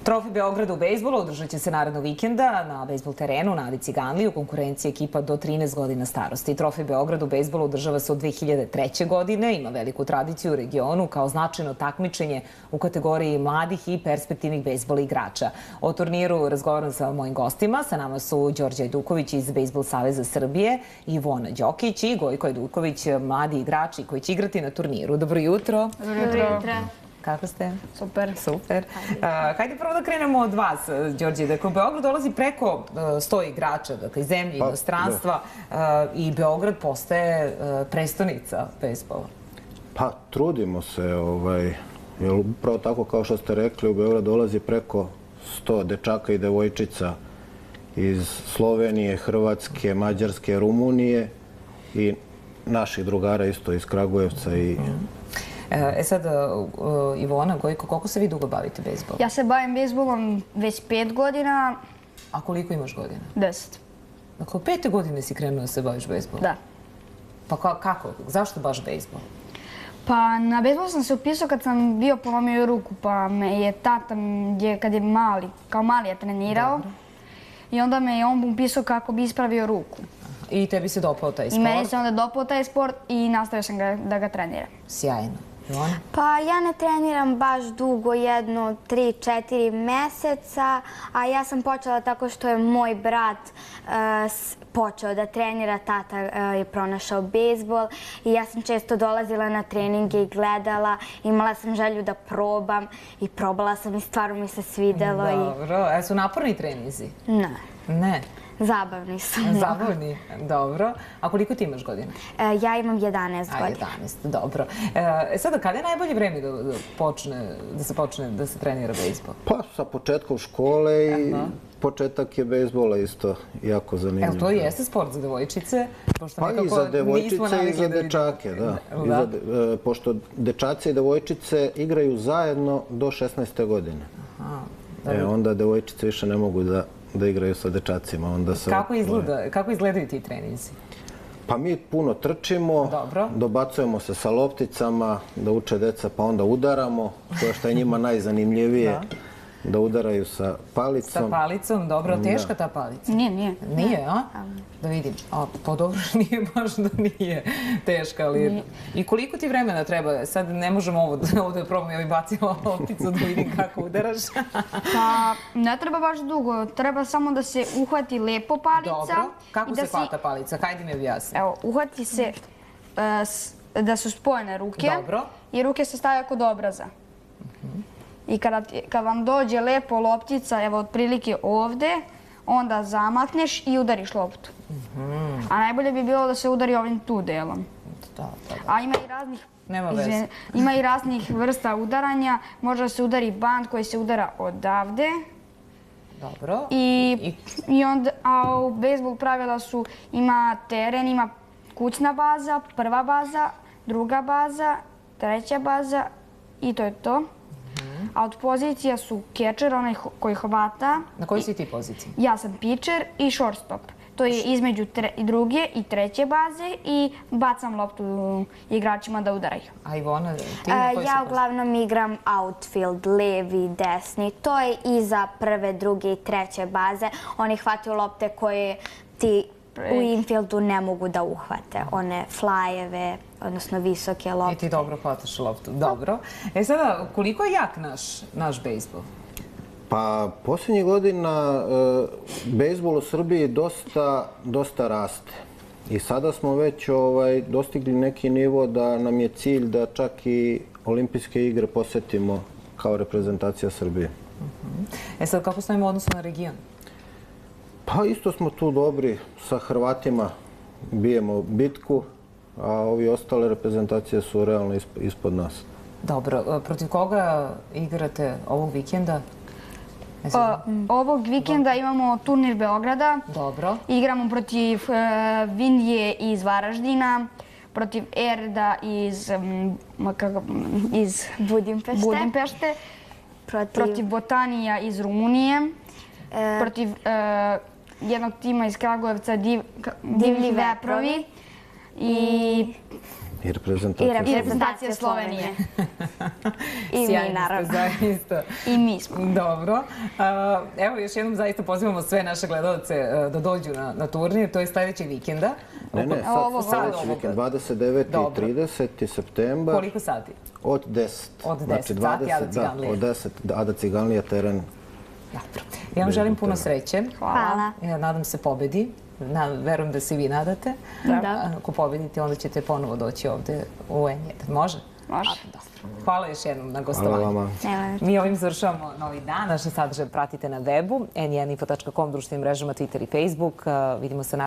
Trofej Beograda u bejsbolu održat će se narednog vikenda na bejsbol terenu na Adi Ciganliji u konkurenciji ekipa do 13 godina starosti. Trofej Beograda u bejsbolu održava se od 2003. godine, ima veliku tradiciju u regionu kao značajno takmičenje u kategoriji mladih i perspektivnih bejsbol igrača. O turniru razgovaram sa mojim gostima. Sa nama su Đorđe Ajduković iz Bejsbol saveza Srbije, Ivona Đokić i Gojko Ajduković, mladi igrači koji će igrati na turniru. Dobro jutro. Dobro jutro. Kako ste? Super. Super. Hajde prvo da krenemo od vas, Đorđe. Dakle, u Beograd dolazi preko 100 igrača, dakle, iz zemlje, inostranstva i Beograd postaje prestonica bejsbola. Pa, trudimo se, jer upravo tako kao što ste rekli, u Beograd dolazi preko 100 dečaka i devojčica iz Slovenije, Hrvatske, Mađarske, Rumunije i naših drugara isto iz Kragujevca i... Sad, Ivona, Gojko, koliko se vi dugo bavite bejsbolom? Ja se bavim bejsbolom već 5 godina. A koliko imaš godina? 10. Dakle, u 5. godine si krenuo da se baviš bejsbolom? Da. Pa kako? Zašto baš bejsbol? Pa na bejsbol sam se upisao kad sam bio polomio ruku, pa me je tata, kad je mali, kao mali je trenirao. I onda me je on upisao kako bi ispravio ruku. I tebi se dopao taj sport? I meni se onda dopao taj sport i nastavio sam da ga treniram. Sjajno. Ivona? Pa ja ne treniram baš dugo, 3-4 meseca, a ja sam počela tako što je moj brat počeo da trenira, tata je pronašao bejsbol i ja sam često dolazila na treninge i gledala, imala sam želju da probam i probala sam i stvarno mi se svidelo. Dobro, su naporni treninzi? Ne. Ne? Zabavni su. Zabavni, dobro. A koliko ti imaš godina? Ja imam 11 godina. 11, dobro. Sada, kada je najbolje vreme da se trenira bejsbol? Pa, sa početkom škole i početak je bejsbola isto jako zanimljiv. Evo, to jeste sport za devojčice? Pa i za devojčice i za dečake, da. Pošto dečaci i devojčice igraju zajedno do 16. godine. Onda devojčice više ne mogu da igraju sa dečacima. Kako izgledaju ti treninzi? Pa mi puno trčimo, dobacujemo se sa lopticama, da uče deca, pa onda udaramo, to što je njima najzanimljivije, da udaraju sa palicom. Sa palicom, dobro. Teška ta palica? Nije. Nije, a? Da vidim. Pa dobro, nije baš da nije teška, ali... I koliko ti vremena treba? Sad ne možemo ovo da probam, ja mi bacim lopticu da vidim kako udaraš. Pa ne treba baš dugo, treba samo da se uhvati lepo palica. Dobro. Kako se hvata palica? Hajde mi objasni. Evo, uhvati se da su spojene ruke. Dobro. I ruke se stavljaju kod obraza. I kad vam dođe lepo loptica, evo otprilike ovde, onda zamakneš i udariš loptu. A najbolje bi bilo da se udari ovim tu delom. A ima i raznih vrsta udaranja. Može da se udari band koji se udara odavde. Dobro. A u bejsbol pravila su, ima teren, ima kućna baza, prva baza, druga baza, treća baza i to je to. A od pozicija su catcher, onaj koji hvata. Na kojoj si ti poziciji? Ja sam pitcher i shortstop. To je između druge i treće baze i bacam loptu igračima da udaraju. A Ivona, ti na kojoj si poziciji? Ja uglavnom igram outfield, levi, desni. To je iza prve, druge i treće baze. Oni hvataju lopte koje ti u infieldu ne mogu da uhvate. One flyeve, odnosno visoke lopte. I ti dobro hvataš loptu. Dobro. Sada, koliko je jak naš bejsbol? Pa, posljednjih godina bejsbol u Srbiji dosta raste. I sada smo već dostigli neki nivo da nam je cilj da čak i olimpijske igre posjetimo kao reprezentacija Srbije. Sad, kako stojimo u odnosu na region? Pa isto smo tu dobri, sa Hrvatima bijemo bitku, a ovi ostale reprezentacije su realno ispod nas. Dobro, protiv koga igrate ovog vikenda? Ovog vikenda imamo turnir Beograda. Dobro. Igramo protiv Vindije iz Varaždina, protiv Erda iz Budimpešte, protiv Botanija iz Rumunije, protiv jednog tima iz Kragujevca, Divlji Veprovi i I reprezentacija. I reprezentacija Slovenije. I mi, Sjajni ste, naravno. zaista. I mi smo. Dobro. Evo, još jednom zaista pozivamo sve naše gledalce da dođu na turnir. To je sledećeg vikenda. Ne, Ovo, sledeći vikend, 29. Dobro. i 30. septembar. Koliko sati? Od 10. Od 10 Znači, sati, 20, Ada da, Ciganlija. od 10, Ada Ciganlija, teren. Dobro. Ja vam želim puno sreće. Hvala. Ja nadam se pobedi. Verujem da se i vi nadate. Da. Ako pobedite, onda ćete ponovo doći ovde u N1. Može? Može. Hvala još jednom na Hvala gostovanju. vama. Nema. Mi ovim završavamo novi dan. Naše sadržaje pratite na webu, n1info.com, društvenim mrežama, Twitter i Facebook. Vidimo se